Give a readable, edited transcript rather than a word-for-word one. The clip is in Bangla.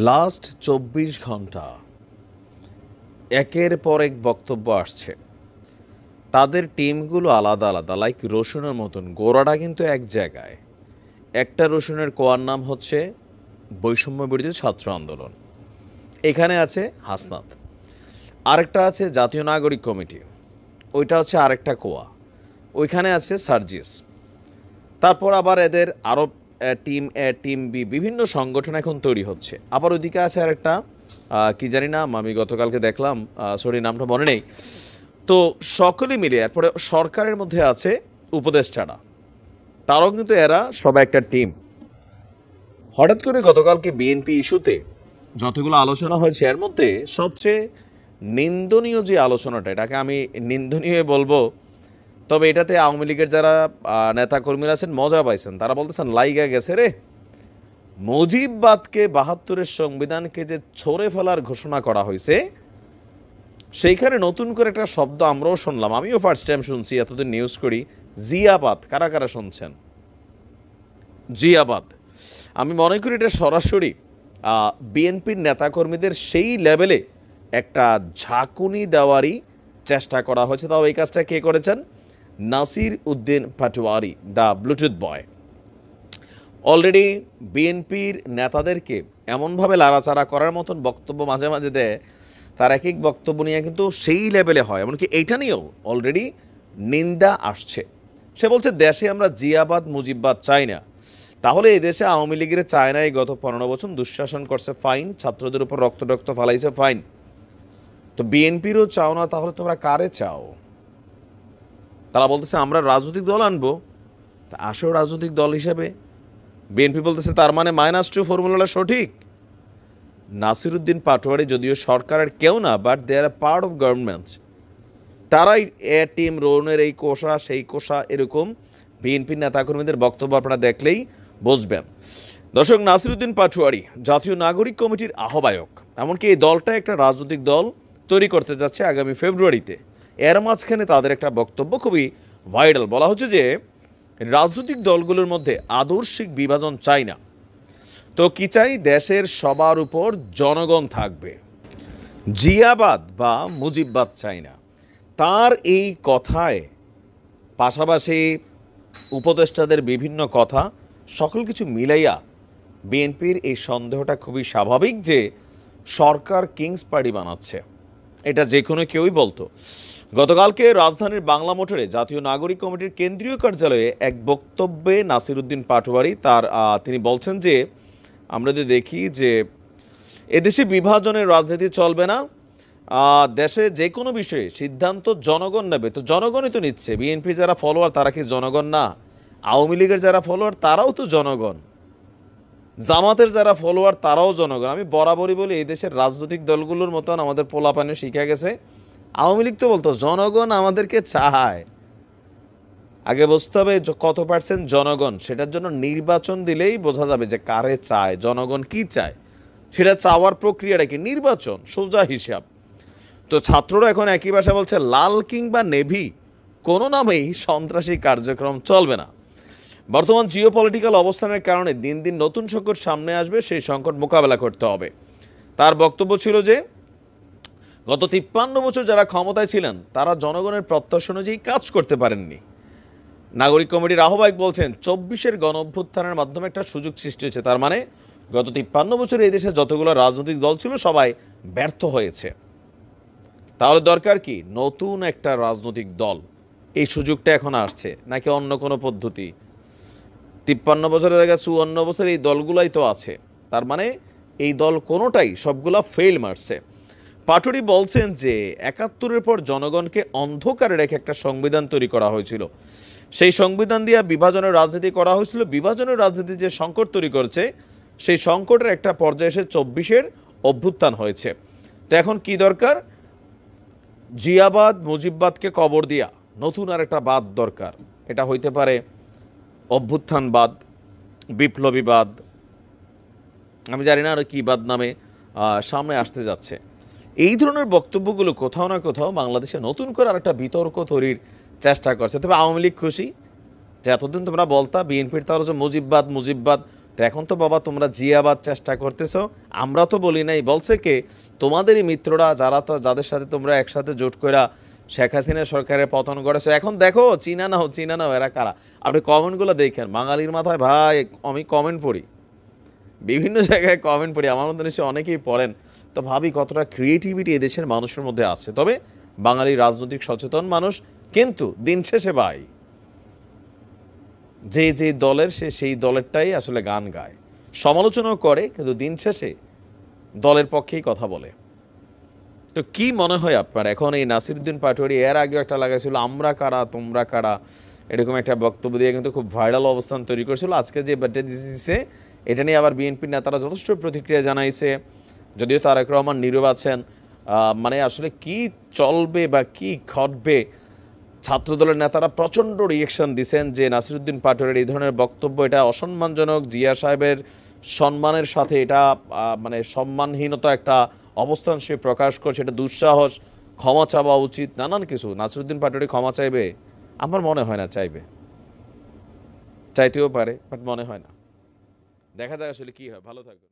লাস্ট ২৪ ঘন্টা একের পর এক বক্তব্য আসছে। তাদের টিমগুলো আলাদা আলাদা, লাইক রসুনের মতন, গোড়াটা কিন্তু এক জায়গায়। একটা রসুনের কোয়ার নাম হচ্ছে বৈষম্য বিরোধী ছাত্র আন্দোলন, এখানে আছে হাসনাত। আরেকটা আছে জাতীয় নাগরিক কমিটি, ওইটা হচ্ছে আরেকটা কোয়া, ওইখানে আছে সার্জিস। তারপর আবার এদের আরও টিম এ, টিম বি, বিভিন্ন সংগঠন এখন তৈরি হচ্ছে। আবার ওইদিকে আছে আরেকটা কি জানি নাম, আমি গতকালকে দেখলাম, সরি নামটা মনে নেই। তো সকলে মিলে এরপরে সরকারের মধ্যে আছে উপদেষ্টারা, তারাও কিন্তু এরা সবাই একটা টিম। হঠাৎ করে গতকালকে বিএনপি ইস্যুতে যতগুলো আলোচনা হয়েছে এর মধ্যে সবচেয়ে নিন্দনীয় যে আলোচনাটা, এটাকে আমি নিন্দনীয় বলবো, তবে এটাতে আওয়ামী লীগের যারা নেতাকর্মীরা আছেন মজা পাইছেন। তারা বলতেছেন লাইগা গেছে রে, মুজিববাদকে ৭২-এর সংবিধানকে যে ছড়ে ফেলার ঘোষণা করা হয়েছে, সেইখানে নতুন করে একটা শব্দ আমরাও শুনলাম, আমিও ফার্স্ট টাইম শুনছি, এতদিন নিউজ করি, জিয়াবাদ। কারা কারা শুনছেন জিয়াবাদ? আমি মনে করি এটা সরাসরি বিএনপির নেতাকর্মীদের সেই লেভেলে একটা ঝাঁকুনি দেওয়ারই চেষ্টা করা হয়েছে। তাও এই কাজটা কে করেছেন? Nasir Uddin Patwari, the Bluetooth boy. Already বিএনপির নেতাদেরকে এমনভাবে লাড়াচাড়া করার মতন বক্তব্য মাঝে মাঝে দেয়, তার এক এক বক্তব্য নিয়ে কিন্তু সেই লেভেলে হয়, এমনকি এইটা নিয়েও অলরেডি নিন্দা আসছে। সে বলছে দেশে আমরা জিয়াবাদ মুজিববাদ চাই না। তাহলে এই দেশে আওয়ামী লীগের চায় না, এই গত ১৫ বছর দুঃশাসন করছে, ফাইন, ছাত্রদের উপর রক্ত ফালাইছে, ফাইন। তো বিএনপিরও চাও না, তাহলে তোমরা কারে চাও? তারা বলতেছে আমরা রাজনৈতিক দল আনবো। তা আসেও রাজনৈতিক দল হিসেবে। বিএনপি বলতেছে তার মানে -2 ফর্মুলাটা সঠিক। নাসির উদ্দিন পাটোয়ারি যদিও সরকারের কেউ না, but they are a part of government. তারাই এ টিম রোনের এই কোষা সেই কোষা, এরকম বিএনপির নেতাকর্মীদের বক্তব্য আপনারা দেখলেই বুঝবেন। দর্শক, নাসির উদ্দিন পাটোয়ারি জাতীয় নাগরিক কমিটির আহ্বায়ক, এমনকি এই দলটা একটা রাজনৈতিক দল তৈরি করতে যাচ্ছে আগামী ফেব্রুয়ারিতে। এর মাঝখানে তাদের একটা বক্তব্য খুবই ভাইরাল। বলা হচ্ছে যে রাজনৈতিক দলগুলোর মধ্যে আদর্শিক বিভাজন চাই না, তো কি চাই? দেশের সবার উপর জনগণ থাকবে, জিয়াবাদ বা মুজিববাদ চাই না। তার এই কথায় পাশাপাশি উপদেষ্টাদের বিভিন্ন কথা, সকল কিছু মিলাইয়া বিএনপির এই সন্দেহটা খুবই স্বাভাবিক যে সরকার কিংস পার্টি বানাচ্ছে। এটা যে কোনো কেউই বলতো। গতকালকে রাজধানীর বাংলা মোটরে জাতীয় নাগরিক কমিটির কেন্দ্রীয় কার্যালয়ে এক বক্তব্যে নাসির উদ্দিন পাটোয়ারি তিনি বলছেন যে আমরা যদি দেখি যে এদেশে বিভাজনের রাজনীতি চলবে না, দেশে যে কোনো বিষয়ে সিদ্ধান্ত জনগণ নেবে। তো জনগণই তো নিচ্ছে। বিএনপি যারা ফলোয়ার তারা কি জনগণ না? আওয়ামী লীগের যারা ফলোয়ার তারাও তো জনগণ, জামাতের যারা ফলোয়ার তারাও জনগণ। আমি বরাবরই বলি এই দেশের রাজনৈতিক দলগুলোর মতন আমাদের পোলাপানে শিখে গেছে। আওয়ামী লীগ তো বলতো জনগণ আমাদেরকে চায়। আগে বুঝতে হবে কত পার্সেন্ট জনগণ, সেটার জন্য নির্বাচন দিলেই বোঝা যাবে যে কারে চায়, জনগণ কি চায়। সেটা চাওয়ার প্রক্রিয়াটা কি? নির্বাচন, সোজা হিসাব। তো ছাত্ররা এখন একই ভাষা বলছে লাল কিংবা নেভি কোনো নামেই সন্ত্রাসী কার্যক্রম চলবে না। বর্তমান জিওপলিটিক্যাল অবস্থানের কারণে দিন দিন নতুন সংকট সামনে আসবে, সেই সংকট মোকাবেলা করতে হবে। তার বক্তব্য ছিল যে গত ৫৩ বছর যারা ক্ষমতায় ছিলেন তারা জনগণের প্রত্যাশা অনুযায়ী কাজ করতে পারেননি। নাগরিক কমিটির আহ্বায়ক বলছেন ২৪-এর গণঅভ্যুত্থানের মাধ্যমে একটা সুযোগ সৃষ্টি হয়েছে। তার মানে গত ৫৩ বছর এই দেশে যতগুলো রাজনৈতিক দল ছিল সবাই ব্যর্থ হয়েছে। তাহলে দরকার কি? নতুন একটা রাজনৈতিক দল। এই সুযোগটা এখন আসছে, নাকি অন্য কোনো পদ্ধতি? ৫৩ বছরের জায়গায় ৫৪ বছর এই দলগুলাই তো আছে। তার মানে এই দল কোনোটাই, সবগুলা ফেল মারছে। পাটোয়ারি বলছেন যে ৭১-এর পর জনগণকে অন্ধকারে রেখে একটা সংবিধান তৈরি করা হয়েছিল। সেই সংবিধান দিয়ে বিভাজনের রাজনীতি করা হয়েছিল। বিভাজনের রাজনীতি যে সংকট তৈরি করেছে, সেই সংকটের একটা পর্যায়ে এসে ২৪-এর অভ্যুত্থান হয়েছে। তো এখন কি দরকার? জিয়াবাদ মুজিববাদকে কবর দিয়া নতুন আর একটা বাদ দরকার। এটা হইতে পারে অভ্যুত্থানবাদ, বিপ্লবীবাদ, আমি জানি না আর কী বাদ নামে সামনে আসতে যাচ্ছে। এই ধরনের বক্তব্যগুলো কোথাও না কোথাও বাংলাদেশে নতুন করে আর একটা বিতর্ক তৈরির চেষ্টা করছে। তবে আওয়ামী লীগ খুশি যে এতদিন তোমরা বলতা বিএনপির তাহলে যে মুজিববাদ, তো এখন তো বাবা তোমরা জিয়াবাদ চেষ্টা করতেছো, আমরা তো বলি নাই, বলছে কে? তোমাদেরই মিত্ররা, যাদের সাথে তোমরা একসাথে জোট কইরা শেখ হাসিনা সরকারের পতন করেছো। এখন দেখো চীনা নাও এরা কারা। আপনি কমেন্টগুলো দেখেন, বাঙালির মাথায় ভাই আমি কমেন্ট পড়ি, বিভিন্ন জায়গায় কমেন্ট পড়ি, আমার মধ্যে নিশ্চয়ই অনেকেই পড়েন। তো ভাবি কতটা ক্রিয়েটিভিটি এদেশের মানুষের মধ্যে আছে। তবে বাঙালি রাজনৈতিক সচেতন মানুষ, কিন্তু দিন শেষে ভাই যে দলের সেই দলেরটাই আসলে গান গায়, সমালোচনাও করে, কিন্তু দিন শেষে দলের পক্ষেই কথা বলে। তো কি মনে হয় আপনার এখন এই নাসিরুদ্দিন পাটোয়ারি এর আগেও একটা লাগাইছিল আমরা কারা তোমরা কারা, এরকম একটা বক্তব্য দিয়ে কিন্তু খুব ভাইরাল অবস্থান তৈরি করেছিল। আজকে যে বার্থডে দিছে এটা নিয়ে আবার বিএনপির নেতারা যথেষ্ট প্রতিক্রিয়া জানাইছে, যদিও তারেক রহমান নীরব আছেন। মানে আসলে কি চলবে বা কি ঘটবে, ছাত্রদলের নেতারা প্রচণ্ড রিয়েকশন দিছেন যে নাসিরুদ্দিন পাটোয়ারির এই ধরনের বক্তব্য এটা অসম্মানজনক, জিয়া সাহেবের সম্মানের সাথে এটা মানে সম্মানহীনতা একটা অবস্থান সে প্রকাশ করছে, এটা দুঃসাহস, ক্ষমা চাওয়া উচিত, নানান কিছু। নাসিরুদ্দিন পাটোয়ারি ক্ষমা চাইবে? আমার মনে হয় না চাইবে, চাইতেও পারে বাট মনে হয় না। দেখা যায় আসলে কি হয়। ভালো থাকবেন।